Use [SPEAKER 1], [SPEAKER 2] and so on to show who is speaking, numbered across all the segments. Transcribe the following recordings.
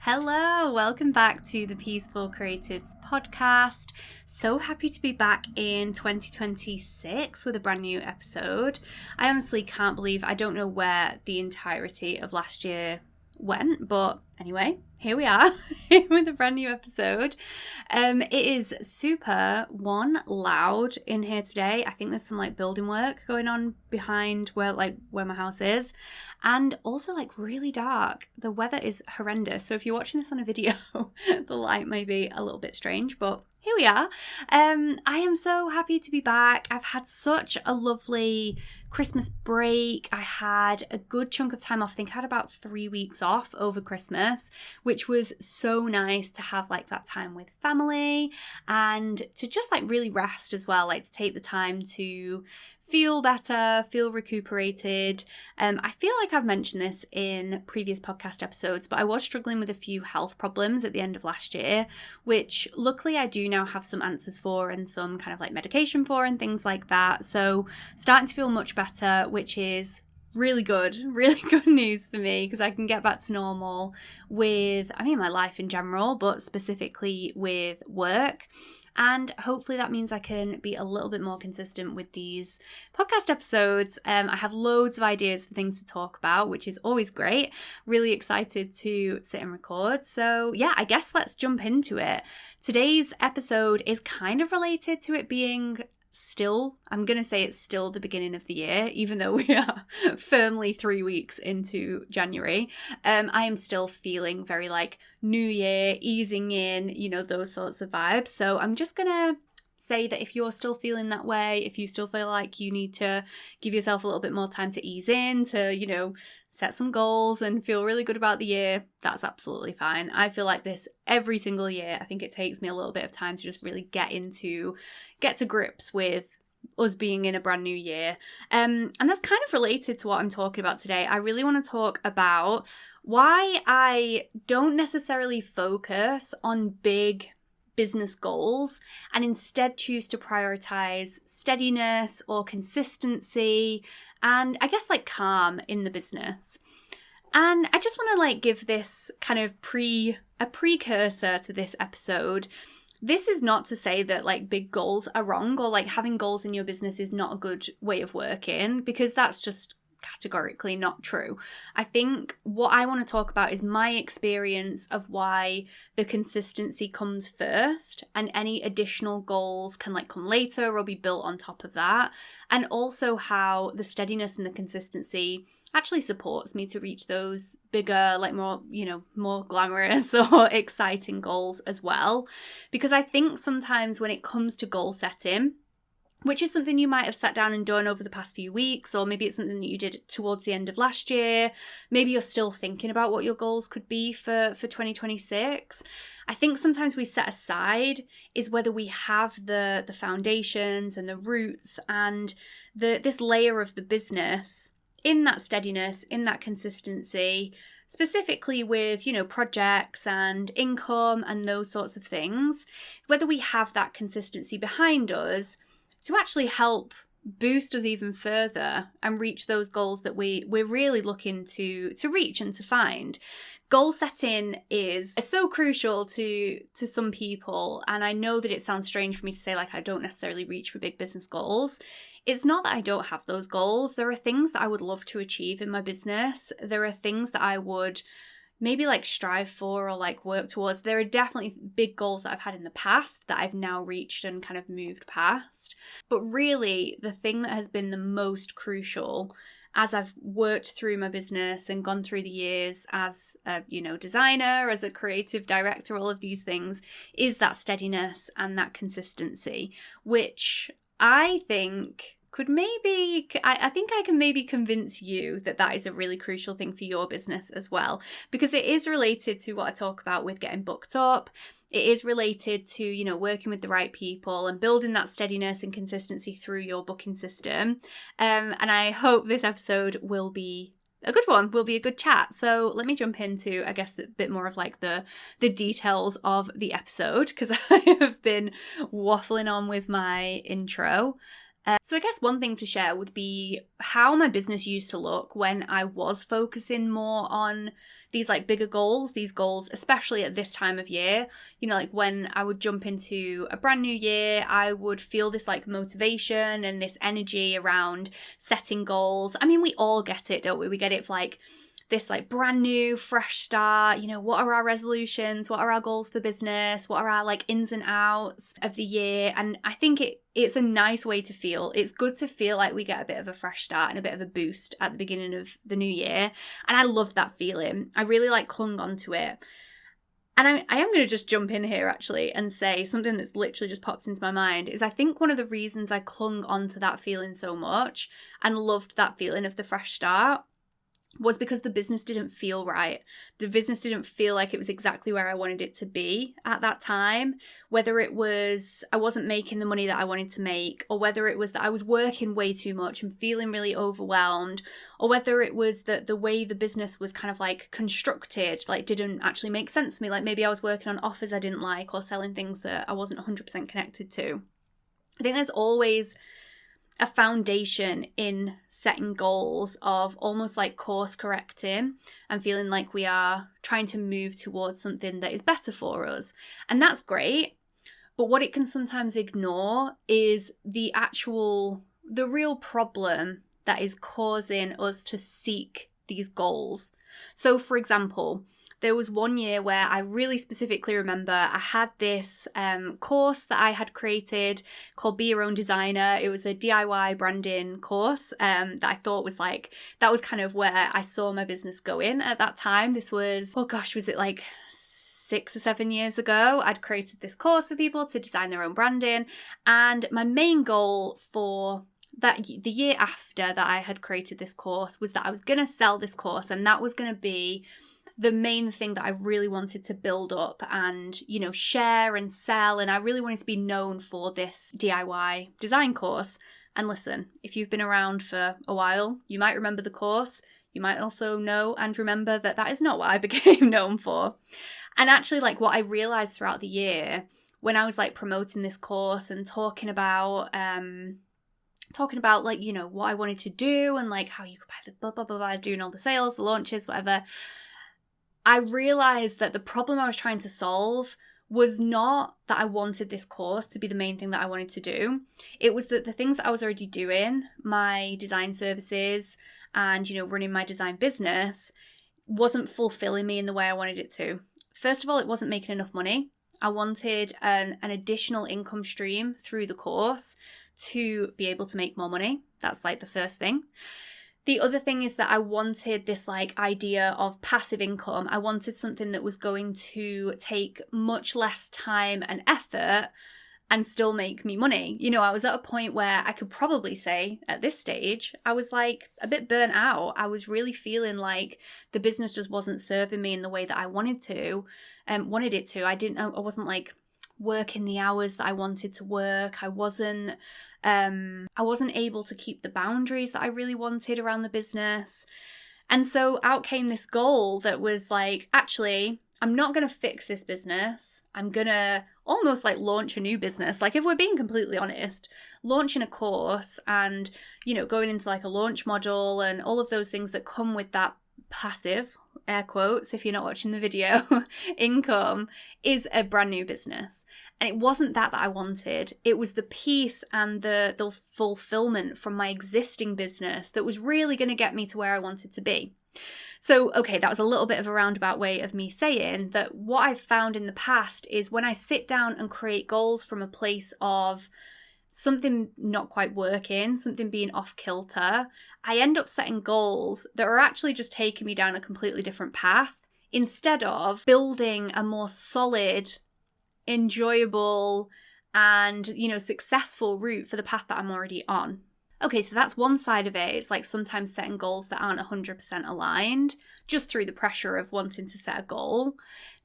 [SPEAKER 1] Hello, welcome back to the Peaceful Creatives podcast. So happy to be back in 2026 with a brand new episode. I honestly can't believe I don't know where the entirety of last year went, but anyway, here we are with a brand new episode. It is super loud in here today. I think there's some building work going on behind where my house is, and also really dark. The weather is horrendous, so if you're watching this on a video the light may be a little bit strange, but here we are. I am so happy to be back. I've had such a lovely Christmas break. I had a good chunk of time off. I think I had about 3 weeks off over Christmas, which was so nice to have that time with family and to just really rest as well, to take the time to feel better, feel recuperated. I feel like I've mentioned this in previous podcast episodes, but I was struggling with a few health problems at the end of last year, which luckily I do now have some answers for and some kind of medication for and things like that. So starting to feel much better, which is really good news for me, because I can get back to normal with, my life in general, but specifically with work. And hopefully that means I can be a little bit more consistent with these podcast episodes. I have loads of ideas for things to talk about, which is always great. Really excited to sit and record. So yeah, I guess let's jump into it. Today's episode is kind of related to it being I'm going to say it's still the beginning of the year, even though we are firmly 3 weeks into January. I am still feeling very New Year, easing in, those sorts of vibes. So I'm just going to say that if you're still feeling that way, if you still feel like you need to give yourself a little bit more time to ease in, to, set some goals and feel really good about the year, that's absolutely fine. I feel like this every single year. I think it takes me a little bit of time to just really get to grips with us being in a brand new year. And that's kind of related to what I'm talking about today. I really want to talk about why I don't necessarily focus on big business goals and instead choose to prioritize steadiness or consistency and I guess calm in the business. And I just want to give this kind of a precursor to this episode. This is not to say that big goals are wrong or having goals in your business is not a good way of working, because that's just categorically not true. I think what I want to talk about is my experience of why the consistency comes first and any additional goals can come later or be built on top of that, and also how the steadiness and the consistency actually supports me to reach those bigger, more glamorous or exciting goals as well. Because I think sometimes when it comes to goal setting, which is something you might have sat down and done over the past few weeks, or maybe it's something that you did towards the end of last year. Maybe you're still thinking about what your goals could be for 2026. I think sometimes we set aside is whether we have the foundations and the roots and this layer of the business in that steadiness, in that consistency, specifically with, projects and income and those sorts of things, whether we have that consistency behind us to actually help boost us even further and reach those goals that we're really looking to reach and to find. Goal setting is so crucial to some people, and I know that it sounds strange for me to say I don't necessarily reach for big business goals. It's not that I don't have those goals. There are things that I would love to achieve in my business. There are things that I would maybe strive for or work towards. There are definitely big goals that I've had in the past that I've now reached and kind of moved past. But really, the thing that has been the most crucial as I've worked through my business and gone through the years as a, designer, as a creative director, all of these things, is that steadiness and that consistency, which I think I think I can maybe convince you that is a really crucial thing for your business as well, because it is related to what I talk about with getting booked up. It is related to, working with the right people and building that steadiness and consistency through your booking system. And I hope this episode will be a good one, will be a good chat. So let me jump into, I guess, a bit more of the details of the episode, because I have been waffling on with my intro. So I guess one thing to share would be how my business used to look when I was focusing more on these like bigger goals, these goals, especially at this time of year. You know, like when I would jump into a brand new year, I would feel this like motivation and this energy around setting goals. I mean, we all get it, don't we? We get it for like this like brand new fresh start. You know, what are our resolutions? What are our goals for business? What are our like ins and outs of the year? And I think it's a nice way to feel. It's good to feel like we get a bit of a fresh start and a bit of a boost at the beginning of the new year. And I love that feeling. I really like clung onto it. And I am going to just jump in here actually and say something that's literally just popped into my mind is I think one of the reasons I clung onto that feeling so much and loved that feeling of the fresh start was because the business didn't feel right. The business didn't feel like it was exactly where I wanted it to be at that time. Whether it was I wasn't making the money that I wanted to make, or whether it was that I was working way too much and feeling really overwhelmed, or whether it was that the way the business was kind of like constructed, like didn't actually make sense for me. Like maybe I was working on offers I didn't like or selling things that I wasn't 100% connected to. I think there's always a foundation in setting goals of almost like course correcting and feeling like we are trying to move towards something that is better for us. And that's great. But what it can sometimes ignore is the real problem that is causing us to seek these goals. So for example, there was one year where I really specifically remember I had this course that I had created called Be Your Own Designer. It was a DIY branding course that I thought was like, that was kind of where I saw my business going at that time. This was, oh gosh, was it like 6 or 7 years ago? I'd created this course for people to design their own branding. And my main goal for the year after that I had created this course was that I was going to sell this course, and that was going to be the main thing that I really wanted to build up and, you know, share and sell. And I really wanted to be known for this DIY design course. And listen, if you've been around for a while, you might remember the course. You might also know and remember that that is not what I became known for. And actually, like what I realized throughout the year when I was like promoting this course and talking about like, you know, what I wanted to do and like how you could buy the blah, blah, blah, blah, doing all the sales, the launches, whatever, I realized that the problem I was trying to solve was not that I wanted this course to be the main thing that I wanted to do. It was that the things that I was already doing, my design services and, you know, running my design business, wasn't fulfilling me in the way I wanted it to. First of all, it wasn't making enough money. I wanted an additional income stream through the course to be able to make more money. That's like the first thing. The other thing is that I wanted this like idea of passive income. I wanted something that was going to take much less time and effort and still make me money. You know, I was at a point where I could probably say at this stage, I was like a bit burnt out. I was really feeling like the business just wasn't serving me in the way that I wanted it to. I wasn't like working the hours that I wanted to work. I wasn't able to keep the boundaries that I really wanted around the business. And so out came this goal that was like, actually, I'm not going to fix this business. I'm going to almost like launch a new business. Like if we're being completely honest, launching a course and, you know, going into like a launch model and all of those things that come with that passive, air quotes, if you're not watching the video, income is a brand new business. And it wasn't that I wanted. It was the peace and the fulfillment from my existing business that was really going to get me to where I wanted to be. So, okay, that was a little bit of a roundabout way of me saying that what I've found in the past is when I sit down and create goals from a place of something not quite working, something being off kilter, I end up setting goals that are actually just taking me down a completely different path instead of building a more solid, enjoyable, and, you know, successful route for the path that I'm already on. Okay, so that's one side of it. It's like sometimes setting goals that aren't 100% aligned just through the pressure of wanting to set a goal.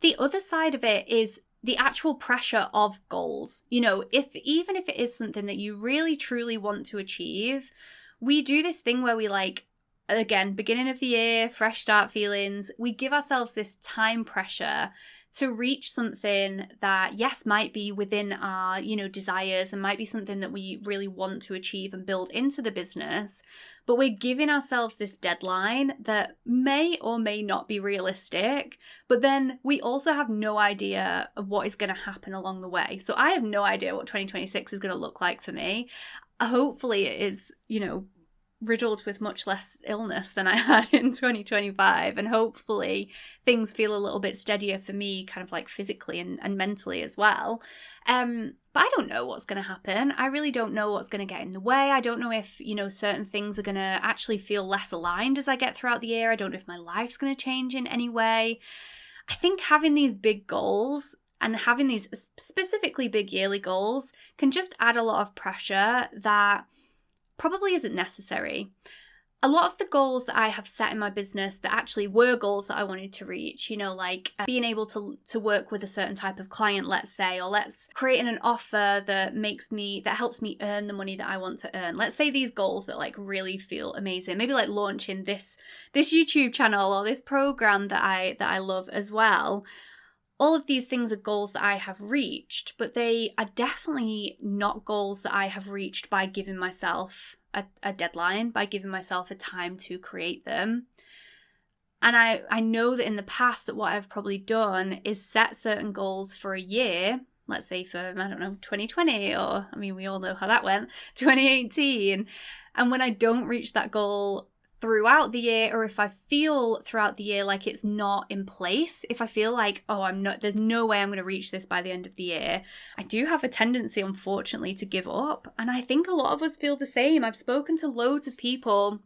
[SPEAKER 1] The other side of it is the actual pressure of goals. You know, even if it is something that you really truly want to achieve, we do this thing where we like again, beginning of the year, fresh start feelings, we give ourselves this time pressure to reach something that, yes, might be within our, desires and might be something that we really want to achieve and build into the business. But we're giving ourselves this deadline that may or may not be realistic. But then we also have no idea of what is going to happen along the way. So I have no idea what 2026 is going to look like for me. Hopefully it is, riddled with much less illness than I had in 2025, and hopefully things feel a little bit steadier for me, kind of like physically and mentally as well. But I don't know what's going to happen. I really don't know what's going to get in the way. I don't know if, certain things are going to actually feel less aligned as I get throughout the year. I don't know if my life's going to change in any way. I think having these big goals and having these specifically big yearly goals can just add a lot of pressure that probably isn't necessary. A lot of the goals that I have set in my business that actually were goals that I wanted to reach, like being able to work with a certain type of client, let's say, or let's creating an offer that helps me earn the money that I want to earn. Let's say these goals that like really feel amazing, maybe like launching this YouTube channel or this program that I love as well. All of these things are goals that I have reached, but they are definitely not goals that I have reached by giving myself a deadline, by giving myself a time to create them. And I know that in the past that what I've probably done is set certain goals for a year, let's say for, 2020, or, we all know how that went, 2018. And when I don't reach that goal throughout the year, or if I feel throughout the year like it's not in place, if I feel like, there's no way I'm going to reach this by the end of the year, I do have a tendency, unfortunately, to give up. And I think a lot of us feel the same. I've spoken to loads of people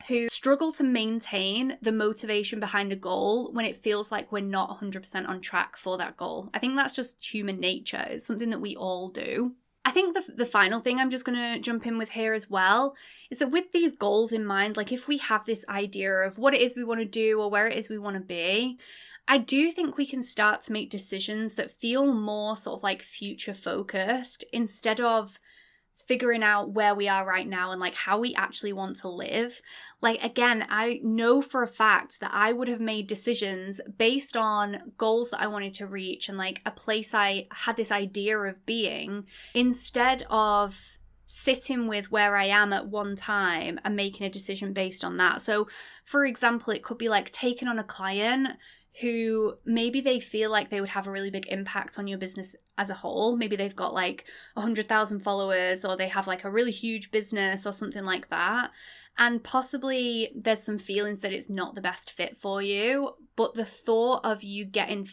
[SPEAKER 1] who struggle to maintain the motivation behind a goal when it feels like we're not 100% on track for that goal. I think that's just human nature. It's something that we all do. I think the final thing I'm just going to jump in with here as well is that with these goals in mind, like if we have this idea of what it is we want to do or where it is we want to be, I do think we can start to make decisions that feel more sort of like future focused instead of figuring out where we are right now and like how we actually want to live. Like, again, I know for a fact that I would have made decisions based on goals that I wanted to reach and like a place I had this idea of being, instead of sitting with where I am at one time and making a decision based on that. So for example, it could be like taking on a client who maybe they feel like they would have a really big impact on your business as a whole. Maybe they've got like 100,000 followers, or they have like a really huge business or something like that. And possibly there's some feelings that it's not the best fit for you, but the thought of you getting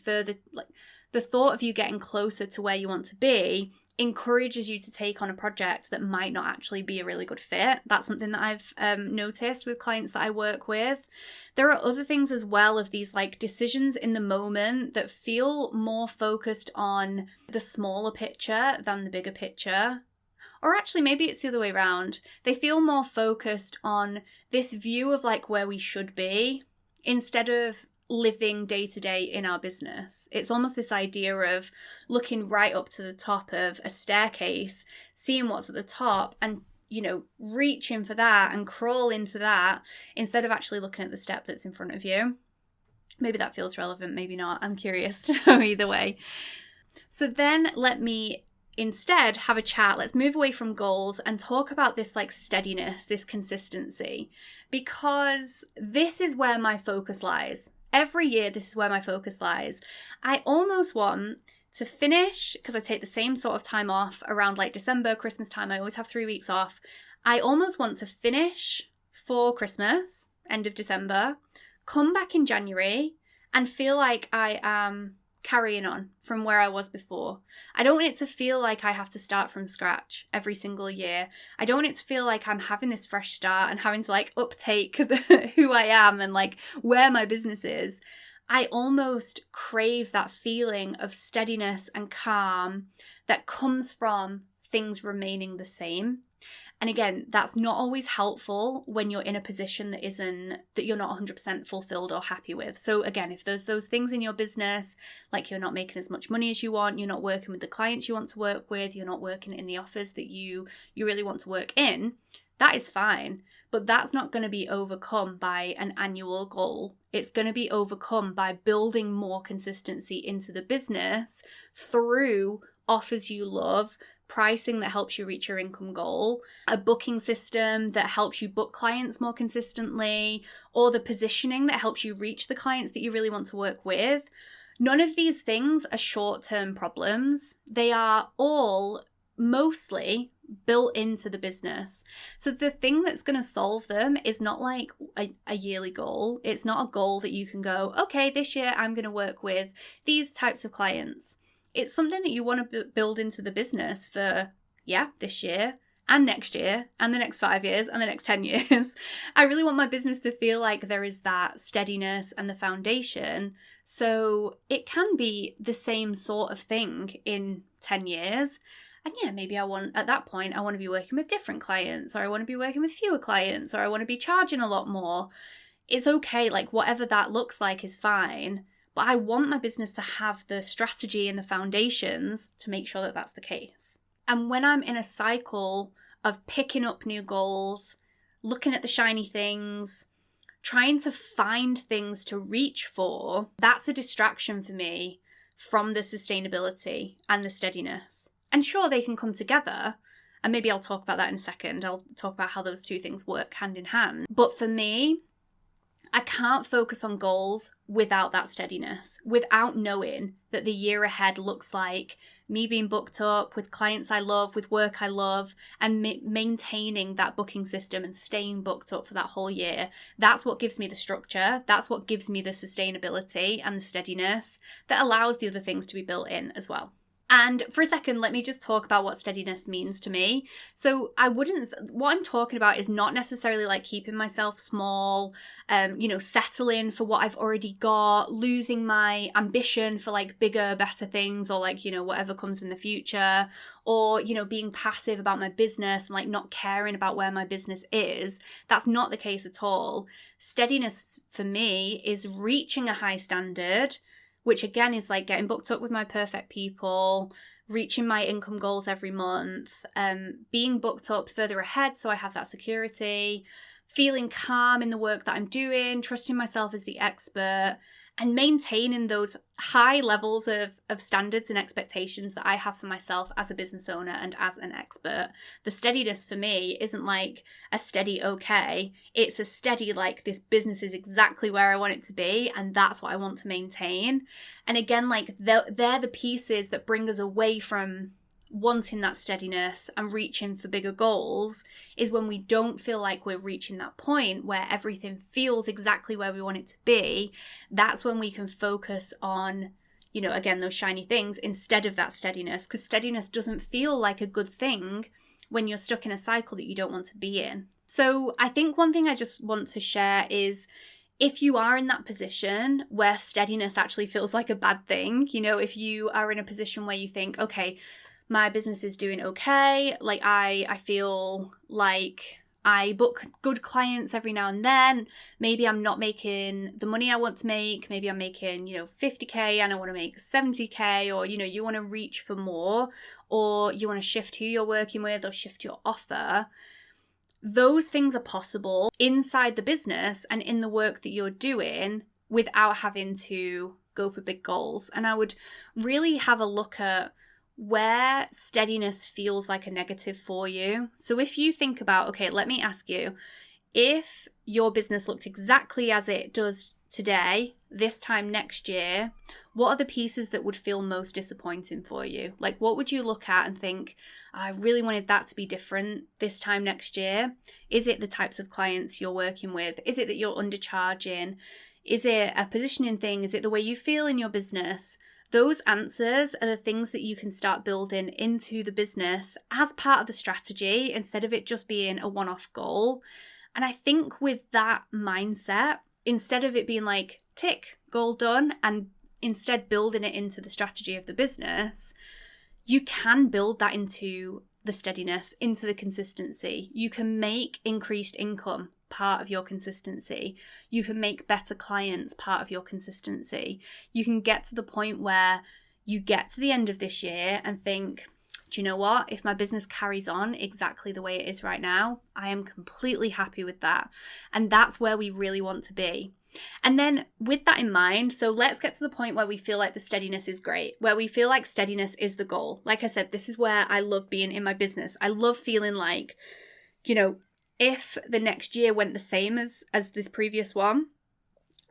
[SPEAKER 1] closer to where you want to be encourages you to take on a project that might not actually be a really good fit. That's something that I've noticed with clients that I work with. There are other things as well of these like decisions in the moment that feel more focused on the smaller picture than the bigger picture. Or actually, maybe it's the other way around. They feel more focused on this view of like where we should be instead of living day to day in our business. It's almost this idea of looking right up to the top of a staircase, seeing what's at the top and, reaching for that and crawl into that instead of actually looking at the step that's in front of you. Maybe that feels relevant, maybe not. I'm curious to know either way. So then let me instead have a chat. Let's move away from goals and talk about this like steadiness, this consistency, because this is where my focus lies. Every year, this is where my focus lies. I almost want to finish, because I take the same sort of time off around like December, Christmas time. I always have 3 weeks off. I almost want to finish for Christmas, end of December, come back in January and feel like I am carrying on from where I was before. I don't want it to feel like I have to start from scratch every single year. I don't want it to feel like I'm having this fresh start and having to like uptake who I am and like where my business is. I almost crave that feeling of steadiness and calm that comes from things remaining the same. And again, that's not always helpful when you're in a position that you're not 100% fulfilled or happy with. So again, if there's those things in your business, like you're not making as much money as you want, you're not working with the clients you want to work with, you're not working in the offers that you really want to work in, that is fine. But that's not going to be overcome by an annual goal. It's going to be overcome by building more consistency into the business through offers you love, pricing that helps you reach your income goal, a booking system that helps you book clients more consistently, or the positioning that helps you reach the clients that you really want to work with. None of these things are short-term problems. They are all mostly built into the business. So the thing that's going to solve them is not like a yearly goal. It's not a goal that you can go, okay, this year I'm going to work with these types of clients. It's something that you want to build into the business for, this year and next year and the next 5 years and the next 10 years. I really want my business to feel like there is that steadiness and the foundation. So it can be the same sort of thing in 10 years. And maybe at that point, I want to be working with different clients, or I want to be working with fewer clients, or I want to be charging a lot more. It's okay. Like whatever that looks like is fine. But I want my business to have the strategy and the foundations to make sure that that's the case. And when I'm in a cycle of picking up new goals, looking at the shiny things, trying to find things to reach for, that's a distraction for me from the sustainability and the steadiness. And sure, they can come together, and maybe I'll talk about that in a second. I'll talk about how those two things work hand in hand. But for me, I can't focus on goals without that steadiness, without knowing that the year ahead looks like me being booked up with clients I love, with work I love, and maintaining that booking system and staying booked up for that whole year. That's what gives me the structure. That's what gives me the sustainability and the steadiness that allows the other things to be built in as well. And for a second, let me just talk about what steadiness means to me. So what I'm talking about is not necessarily like keeping myself small, settling for what I've already got, losing my ambition for like bigger, better things, or like, whatever comes in the future, or, being passive about my business and like not caring about where my business is. That's not the case at all. Steadiness for me is reaching a high standard, which again is like getting booked up with my perfect people, reaching my income goals every month, being booked up further ahead so I have that security, feeling calm in the work that I'm doing, trusting myself as the expert, and maintaining those high levels of standards and expectations that I have for myself as a business owner and as an expert. The steadiness for me isn't like a steady okay. It's a steady like this business is exactly where I want it to be, and that's what I want to maintain. And again, like they're the pieces that bring us away from wanting that steadiness and reaching for bigger goals, is when we don't feel like we're reaching that point where everything feels exactly where we want it to be. That's when we can focus on, again, those shiny things instead of that steadiness, because steadiness doesn't feel like a good thing when you're stuck in a cycle that you don't want to be in. So I think one thing I just want to share is, if you are in that position where steadiness actually feels like a bad thing, if you are in a position where you think, okay, my business is doing okay, like I feel like I book good clients every now and then, maybe I'm not making the money I want to make, maybe I'm making, 50k and I want to make 70k, or, you want to reach for more, or you want to shift who you're working with or shift your offer. Those things are possible inside the business and in the work that you're doing without having to go for big goals. And I would really have a look at where steadiness feels like a negative for you. So if you think about, okay, let me ask you, if your business looked exactly as it does today, this time next year, what are the pieces that would feel most disappointing for you? Like, what would you look at and think, I really wanted that to be different this time next year? Is it the types of clients you're working with? Is it that you're undercharging? Is it a positioning thing? Is it the way you feel in your business? Those answers are the things that you can start building into the business as part of the strategy, instead of it just being a one-off goal. And I think with that mindset, instead of it being like, tick, goal done, and instead building it into the strategy of the business, you can build that into the steadiness, into the consistency. You can make increased income part of your consistency. You can make better clients part of your consistency. You can get to the point where you get to the end of this year and think, do you know what? If my business carries on exactly the way it is right now, I am completely happy with that. And that's where we really want to be. And then with that in mind, so let's get to the point where we feel like the steadiness is great, where we feel like steadiness is the goal. Like I said, this is where I love being in my business. I love feeling like, if the next year went the same as this previous one,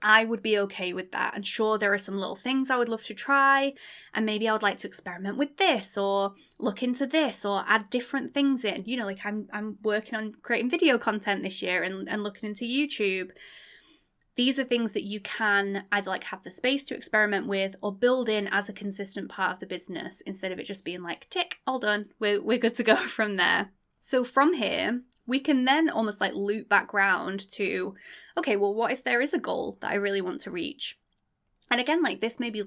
[SPEAKER 1] I would be okay with that. And sure, there are some little things I would love to try, and maybe I would like to experiment with this or look into this or add different things in. Like I'm working on creating video content this year and looking into YouTube. These are things that you can either like have the space to experiment with or build in as a consistent part of the business instead of it just being like, tick, all done, we're good to go from there. So from here, we can then almost like loop back round to, okay, well, what if there is a goal that I really want to reach? And again, like this maybe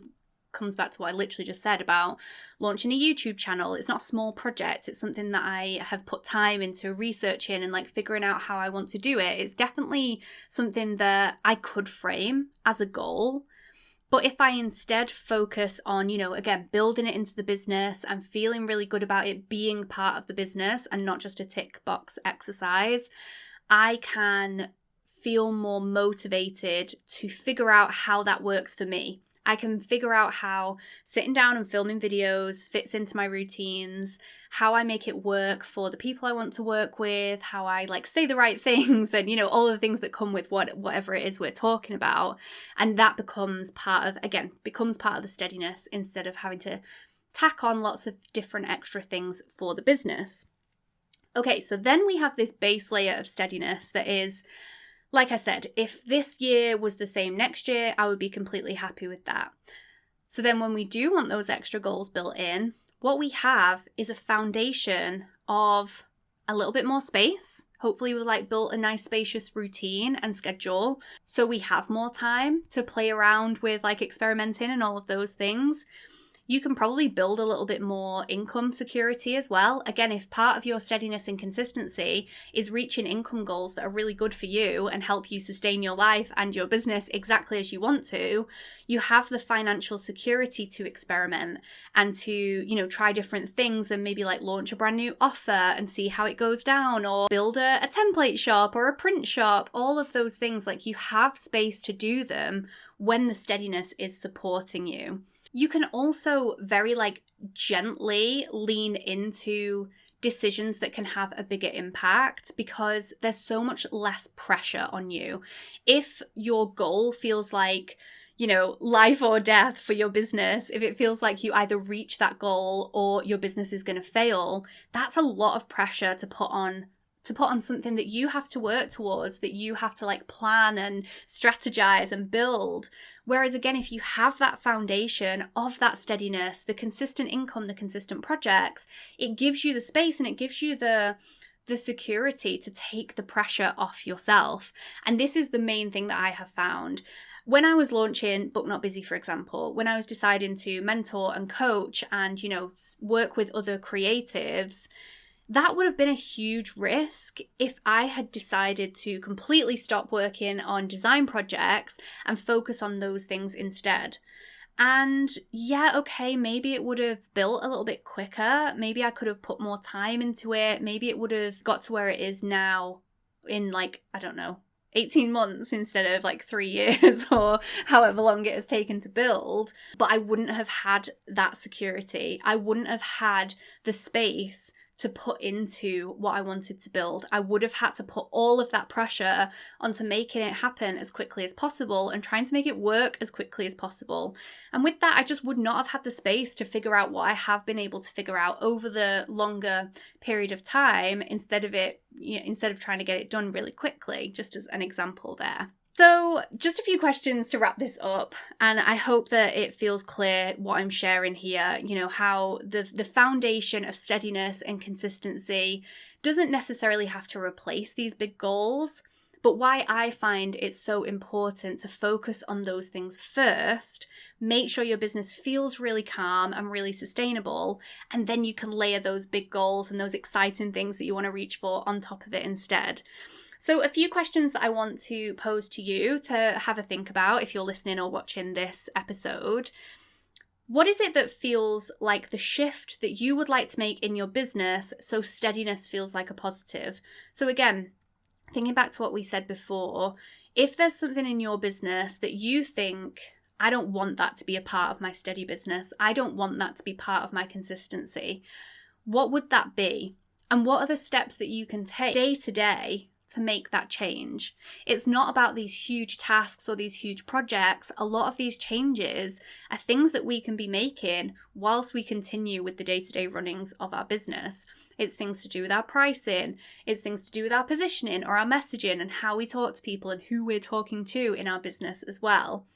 [SPEAKER 1] comes back to what I literally just said about launching a YouTube channel. It's not a small project. It's something that I have put time into researching and like figuring out how I want to do it. It's definitely something that I could frame as a goal. But if I instead focus on, again, building it into the business and feeling really good about it being part of the business and not just a tick box exercise, I can feel more motivated to figure out how that works for me. I can figure out how sitting down and filming videos fits into my routines, how I make it work for the people I want to work with, how I like say the right things and, all of the things that come with whatever it is we're talking about. And that becomes part of the steadiness instead of having to tack on lots of different extra things for the business. Okay, so then we have this base layer of steadiness that is, like I said, if this year was the same next year, I would be completely happy with that. So then when we do want those extra goals built in, what we have is a foundation of a little bit more space. Hopefully we've like built a nice spacious routine and schedule. So we have more time to play around with like experimenting and all of those things. You can probably build a little bit more income security as well. Again, if part of your steadiness and consistency is reaching income goals that are really good for you and help you sustain your life and your business exactly as you want to, you have the financial security to experiment and to, try different things and maybe like launch a brand new offer and see how it goes down, or build a template shop or a print shop. All of those things, like you have space to do them when the steadiness is supporting you. You can also very gently lean into decisions that can have a bigger impact because there's so much less pressure on you. If your goal feels like, life or death for your business, if it feels like you either reach that goal or your business is going to fail, that's a lot of pressure to put on something that you have to work towards, that you have to plan and strategize and build. Whereas again, if you have that foundation of that steadiness, the consistent income, the consistent projects, it gives you the space and it gives you the security to take the pressure off yourself. And this is the main thing that I have found. When I was launching Book Not Busy, for example, when I was deciding to mentor and coach and, work with other creatives, that would have been a huge risk if I had decided to completely stop working on design projects and focus on those things instead. And yeah, okay, maybe it would have built a little bit quicker. Maybe I could have put more time into it. Maybe it would have got to where it is now in 18 months instead of 3 years or however long it has taken to build. But I wouldn't have had that security. I wouldn't have had the space to put into what I wanted to build. I would have had to put all of that pressure onto making it happen as quickly as possible and trying to make it work as quickly as possible. And with that, I just would not have had the space to figure out what I have been able to figure out over the longer period of time instead of trying to get it done really quickly, just as an example there. So just a few questions to wrap this up, and I hope that it feels clear what I'm sharing here, how the foundation of steadiness and consistency doesn't necessarily have to replace these big goals, but why I find it's so important to focus on those things first, make sure your business feels really calm and really sustainable, and then you can layer those big goals and those exciting things that you want to reach for on top of it instead. So a few questions that I want to pose to you to have a think about if you're listening or watching this episode. What is it that feels like the shift that you would like to make in your business so steadiness feels like a positive? So again, thinking back to what we said before, if there's something in your business that you think, I don't want that to be a part of my steady business, I don't want that to be part of my consistency, what would that be? And what are the steps that you can take day to day to make that change? It's not about these huge tasks or these huge projects. A lot of these changes are things that we can be making whilst we continue with the day-to-day runnings of our business. It's things to do with our pricing, it's things to do with our positioning or our messaging and how we talk to people and who we're talking to in our business as well.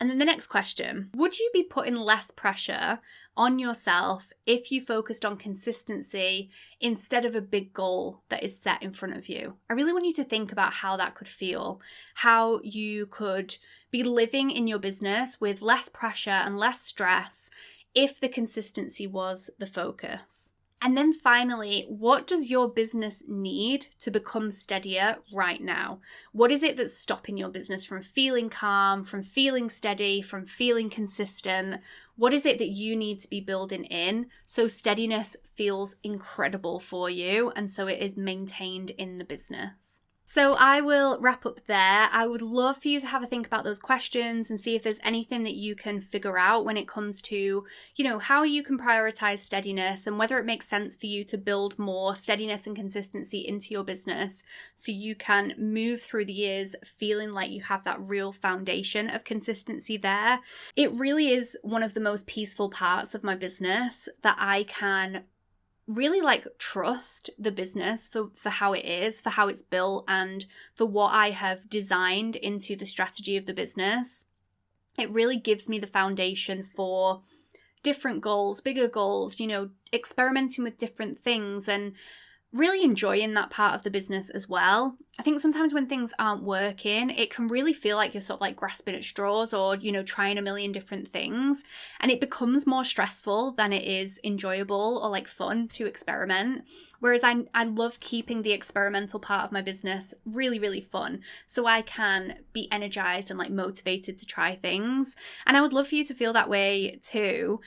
[SPEAKER 1] And then the next question, would you be putting less pressure on yourself if you focused on consistency instead of a big goal that is set in front of you? I really want you to think about how that could feel, how you could be living in your business with less pressure and less stress if the consistency was the focus. And then finally, what does your business need to become steadier right now? What is it that's stopping your business from feeling calm, from feeling steady, from feeling consistent? What is it that you need to be building in so steadiness feels incredible for you and so it is maintained in the business? So I will wrap up there. I would love for you to have a think about those questions and see if there's anything that you can figure out when it comes to, how you can prioritize steadiness and whether it makes sense for you to build more steadiness and consistency into your business so you can move through the years feeling like you have that real foundation of consistency there. It really is one of the most peaceful parts of my business that I can really trust the business for how it is, for how it's built, and for what I have designed into the strategy of the business. It really gives me the foundation for different goals, bigger goals, experimenting with different things and really enjoying that part of the business as well. I think sometimes when things aren't working, it can really feel like you're sort of grasping at straws or, trying a million different things. And it becomes more stressful than it is enjoyable or fun to experiment. Whereas I love keeping the experimental part of my business really, really fun. So I can be energized and motivated to try things. And I would love for you to feel that way too.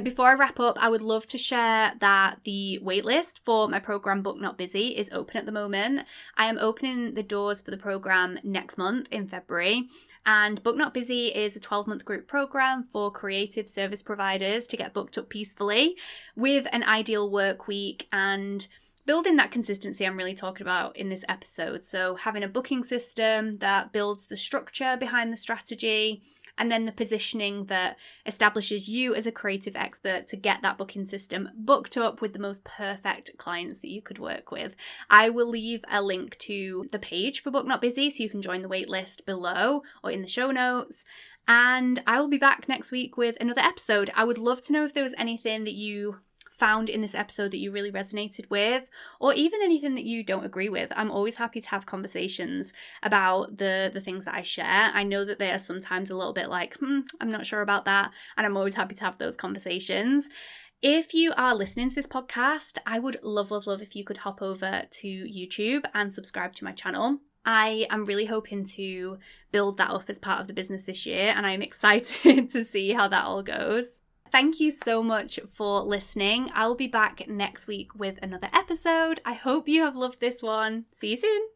[SPEAKER 1] Before I wrap up, I would love to share that the waitlist for my program Book Not Busy is open at the moment. I am opening the doors for the program next month in February. And Book Not Busy is a 12-month group program for creative service providers to get booked up peacefully with an ideal work week and building that consistency I'm really talking about in this episode. So having a booking system that builds the structure behind the strategy, and then the positioning that establishes you as a creative expert to get that booking system booked up with the most perfect clients that you could work with. I will leave a link to the page for Book Not Busy so you can join the waitlist below or in the show notes. And I will be back next week with another episode. I would love to know if there was anything that you found in this episode that you really resonated with, or even anything that you don't agree with. I'm always happy to have conversations about the things that I share. I know that they are sometimes a little bit I'm not sure about that, and I'm always happy to have those conversations. If you are listening to this podcast, I would love if you could hop over to YouTube and subscribe to my channel. I am really hoping to build that up as part of the business this year, and I'm excited to see how that all goes. Thank you so much for listening. I will be back next week with another episode. I hope you have loved this one. See you soon.